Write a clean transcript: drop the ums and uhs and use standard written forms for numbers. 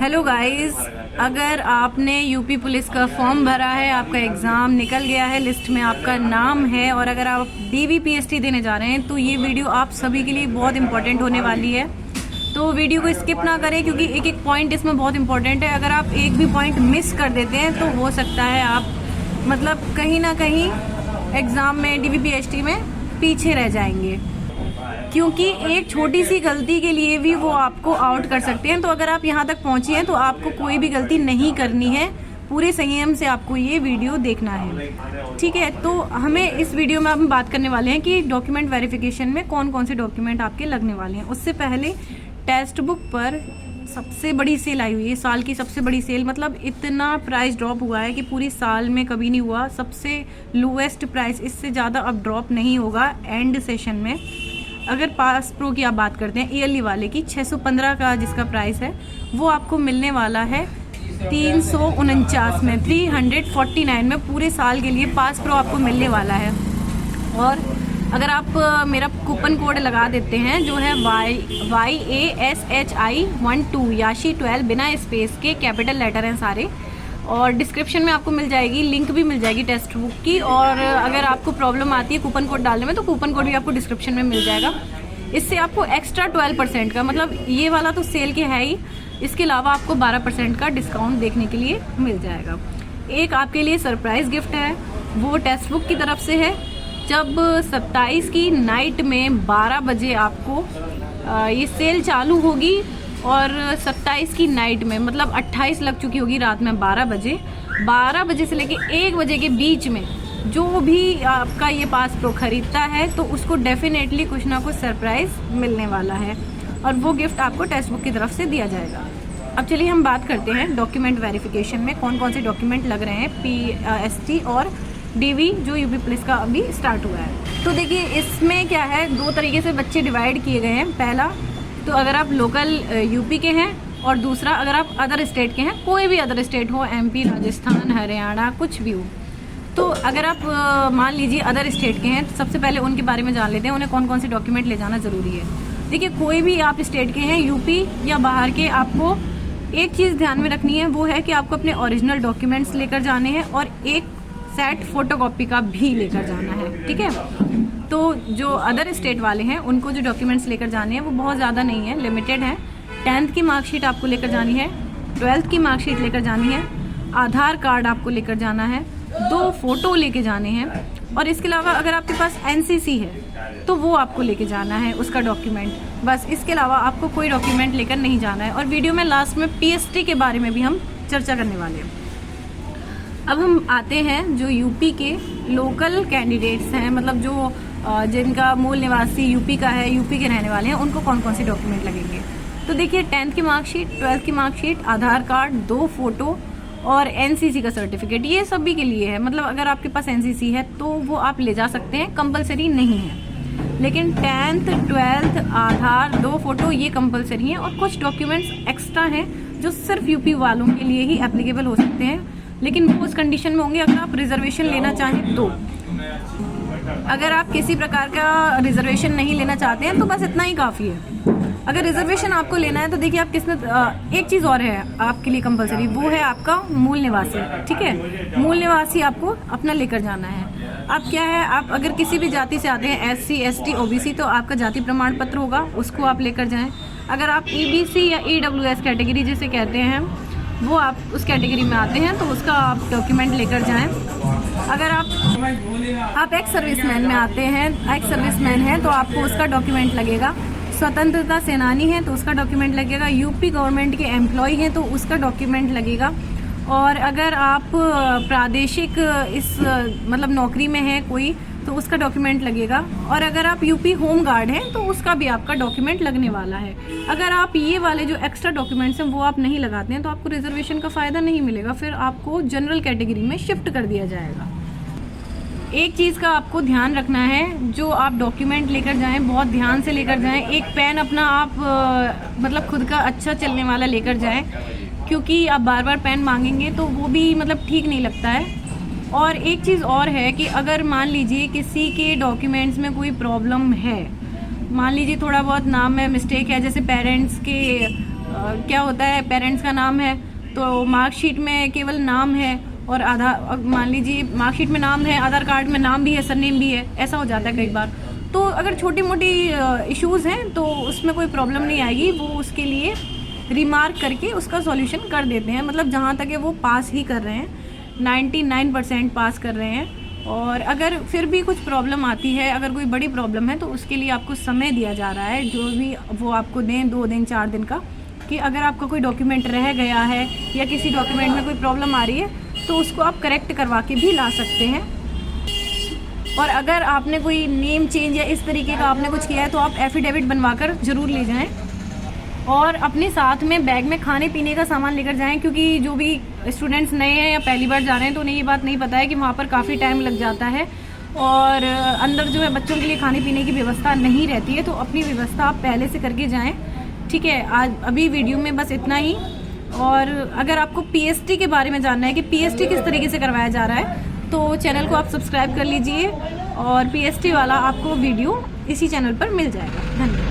Hello guys, अगर आपने UP police का फॉर्म भरा है, आपका एग्ज़ाम निकल गया है, लिस्ट में आपका नाम है और अगर आप डीवीपीएसटी देने जा रहे हैं तो ये वीडियो आप सभी के लिए बहुत इंपॉर्टेंट होने वाली है। तो वीडियो को स्किप ना करें क्योंकि एक एक पॉइंट इसमें बहुत इंपॉर्टेंट है। अगर आप एक भी पॉइंट मिस कर देते हैं तो हो सकता है आप कहीं ना कहीं एग्ज़ाम में डीवीपीएसटी में पीछे रह जाएंगे, क्योंकि एक छोटी सी गलती के लिए भी वो आपको आउट कर सकते हैं। तो अगर आप यहाँ तक पहुँचे हैं तो आपको कोई भी गलती नहीं करनी है, पूरे संयम से आपको ये वीडियो देखना है, ठीक है। तो हमें इस वीडियो में हम बात करने वाले हैं कि डॉक्यूमेंट वेरिफिकेशन में कौन कौन से डॉक्यूमेंट आपके लगने वाले हैं। उससे पहले टेक्स्ट बुक पर सबसे बड़ी सेल आई हुई है, साल की सबसे बड़ी सेल। मतलब इतना प्राइस ड्रॉप हुआ है कि पूरी साल में कभी नहीं हुआ। सबसे लोएस्ट प्राइस, इससे ज़्यादा अब ड्रॉप नहीं होगा एंड सेशन में। अगर पास प्रो की आप बात करते हैं ईयरली वाले की, 615 का जिसका प्राइस है वो आपको मिलने वाला है 349 में, 349 में पूरे साल के लिए पास प्रो आपको मिलने वाला है। और अगर आप मेरा कूपन कोड लगा देते हैं जो है YASHI12 याशी 12 बिना स्पेस के, कैपिटल लेटर हैं सारे, और डिस्क्रिप्शन में आपको मिल जाएगी, लिंक भी मिल जाएगी टेक्स्ट बुक की। और अगर आपको प्रॉब्लम आती है कूपन कोड डालने में तो कूपन कोड भी आपको डिस्क्रिप्शन में मिल जाएगा। इससे आपको एक्स्ट्रा 12% का, मतलब ये वाला तो सेल के है ही, इसके अलावा आपको 12% का डिस्काउंट देखने के लिए मिल जाएगा। एक आपके लिए सरप्राइज गिफ्ट है, वो टेक्स्ट बुक की तरफ से है। जब 27 की नाइट में 12 बजे आपको ये सेल चालू होगी और 27 की नाइट में, मतलब 28 लग चुकी होगी रात में 12 बजे से लेके 1 बजे के बीच में जो भी आपका ये पास प्रो खरीदता है तो उसको डेफिनेटली कुछ ना कुछ सरप्राइज मिलने वाला है और वो गिफ्ट आपको टेक्स्ट बुक की तरफ से दिया जाएगा। अब चलिए हम बात करते हैं डॉक्यूमेंट वेरिफिकेशन में कौन कौन से डॉक्यूमेंट लग रहे हैं PST और DV जो यूपी पुलिस का अभी स्टार्ट हुआ है। तो देखिए इसमें क्या है, 2 तरीके से बच्चे डिवाइड किए गए हैं। पहला तो अगर आप लोकल यूपी के हैं और दूसरा अगर आप अदर स्टेट के हैं, कोई भी अदर स्टेट हो, MP, राजस्थान, हरियाणा, कुछ भी हो। तो अगर आप मान लीजिए अदर स्टेट के हैं, सबसे पहले उनके बारे में जान लेते हैं, उन्हें कौन कौन से डॉक्यूमेंट ले जाना ज़रूरी है। देखिए कोई भी आप स्टेट के हैं, यूपी या बाहर के, आपको एक चीज़ ध्यान में रखनी है, वो है कि आपको अपने ओरिजिनल डॉक्यूमेंट्स लेकर जाने हैं और एक सेट फोटोकॉपी का भी लेकर जाना है, ठीक है। तो जो अदर स्टेट वाले हैं उनको जो डॉक्यूमेंट्स लेकर जाने हैं वो बहुत ज़्यादा नहीं है, लिमिटेड है। 10th की मार्कशीट आपको लेकर जानी है, 12th की मार्कशीट लेकर जानी है, आधार कार्ड आपको लेकर जाना है, 2 फोटो लेके जाने हैं और इसके अलावा अगर आपके पास NCC है तो वो आपको लेके जाना है उसका डॉक्यूमेंट। बस इसके अलावा आपको कोई डॉक्यूमेंट लेकर नहीं जाना है। और वीडियो में लास्ट में PST के बारे में भी हम चर्चा करने वाले हैं। अब हम आते हैं जो यूपी के लोकल कैंडिडेट्स हैं, मतलब जो जिनका मूल निवासी यूपी का है, यूपी के रहने वाले हैं, उनको कौन कौन से डॉक्यूमेंट लगेंगे। तो देखिए 10th की मार्कशीट, 12th की मार्कशीट, आधार कार्ड, 2 फोटो और NCC का सर्टिफिकेट, ये सभी के लिए है। मतलब अगर आपके पास NCC है तो वो आप ले जा सकते हैं, कंपलसरी नहीं है। लेकिन 10th, 12th, आधार, 2 फोटो ये कंपलसरी हैं और कुछ डॉक्यूमेंट्स एक्स्ट्रा हैं जो सिर्फ यूपी वालों के लिए ही एप्लीकेबल हो सकते हैं, लेकिन वो उस कंडीशन में होंगे अगर आप रिजर्वेशन लेना चाहें तो। अगर आप किसी प्रकार का रिजर्वेशन नहीं लेना चाहते हैं तो बस इतना ही काफ़ी है। अगर रिजर्वेशन आपको लेना है तो देखिए आप एक चीज़ और है आपके लिए कंपलसरी, वो है आपका मूल निवासी, ठीक है। मूल निवासी आपको अपना लेकर जाना है। अब क्या है, आप अगर किसी भी जाति से आते हैं, SC, ST, OBC, तो आपका जाति प्रमाण पत्र होगा, उसको आप लेकर जाएं। अगर आप EBC या EWS कैटेगरी जिसे कहते हैं, वो आप उस कैटेगरी में आते हैं तो उसका आप डॉक्यूमेंट लेकर जाएं। अगर आप एक्स सर्विसमैन में आते हैं, एक्स सर्विसमैन हैं तो आपको उसका डॉक्यूमेंट लगेगा। स्वतंत्रता सेनानी हैं तो उसका डॉक्यूमेंट लगेगा। यूपी गवर्नमेंट के एम्प्लॉय हैं तो उसका डॉक्यूमेंट लगेगा। और अगर आप प्रादेशिक मतलब नौकरी में हैं कोई तो उसका डॉक्यूमेंट लगेगा। और अगर आप यूपी होम गार्ड हैं तो उसका भी आपका डॉक्यूमेंट लगने वाला है। अगर आप ये वाले जो एक्स्ट्रा डॉक्यूमेंट्स हैं वो आप नहीं लगाते हैं तो आपको रिजर्वेशन का फ़ायदा नहीं मिलेगा, फिर आपको जनरल कैटेगरी में शिफ्ट कर दिया जाएगा। एक चीज़ का आपको ध्यान रखना है, जो आप डॉक्यूमेंट लेकर जाएं बहुत ध्यान से लेकर जाएं। एक पेन अपना आप मतलब खुद का अच्छा चलने वाला लेकर जाएं, क्योंकि आप बार बार पेन मांगेंगे तो वो भी मतलब ठीक नहीं लगता है। और एक चीज़ और है कि अगर मान लीजिए किसी के डॉक्यूमेंट्स में कोई प्रॉब्लम है, मान लीजिए थोड़ा बहुत नाम में मिस्टेक है, जैसे पेरेंट्स के क्या होता है, पेरेंट्स का नाम है तो मार्कशीट में केवल नाम है, और आधार, मान लीजिए मार्कशीट में नाम है, आधार कार्ड में नाम भी है, सरनेम भी है, ऐसा हो जाता है कई बार। तो अगर छोटी मोटी इश्यूज़ हैं तो उसमें कोई प्रॉब्लम नहीं आएगी, वो उसके लिए रिमार्क करके उसका सॉल्यूशन कर देते हैं। मतलब जहाँ तक है वो पास ही कर रहे हैं, 99% पास कर रहे हैं। और अगर फिर भी कुछ प्रॉब्लम आती है, अगर कोई बड़ी प्रॉब्लम है, तो उसके लिए आपको समय दिया जा रहा है, जो भी वो आपको दें 2 दिन 4 दिन का, कि अगर आपका कोई डॉक्यूमेंट रह गया है या किसी डॉक्यूमेंट में कोई प्रॉब्लम आ रही है तो उसको आप करेक्ट करवा के भी ला सकते हैं। और अगर आपने कोई नेम चेंज या इस तरीके का आपने कुछ किया है तो आप एफिडेविट बनवा कर ज़रूर ले जाएं। और अपने साथ में बैग में खाने पीने का सामान लेकर जाएं, क्योंकि जो भी स्टूडेंट्स नए हैं या पहली बार जा रहे हैं तो उन्हें ये बात नहीं पता है कि वहाँ पर काफ़ी टाइम लग जाता है और अंदर जो है बच्चों के लिए खाने पीने की व्यवस्था नहीं रहती है। तो अपनी व्यवस्था आप पहले से करके जाएं, ठीक है। आज अभी वीडियो में बस इतना ही। और अगर आपको पीएसटी के बारे में जानना है कि पीएसटी किस तरीके से करवाया जा रहा है, तो चैनल को आप सब्सक्राइब कर लीजिए और पीएसटी वाला आपको वीडियो इसी चैनल पर मिल जाएगा। धन्यवाद।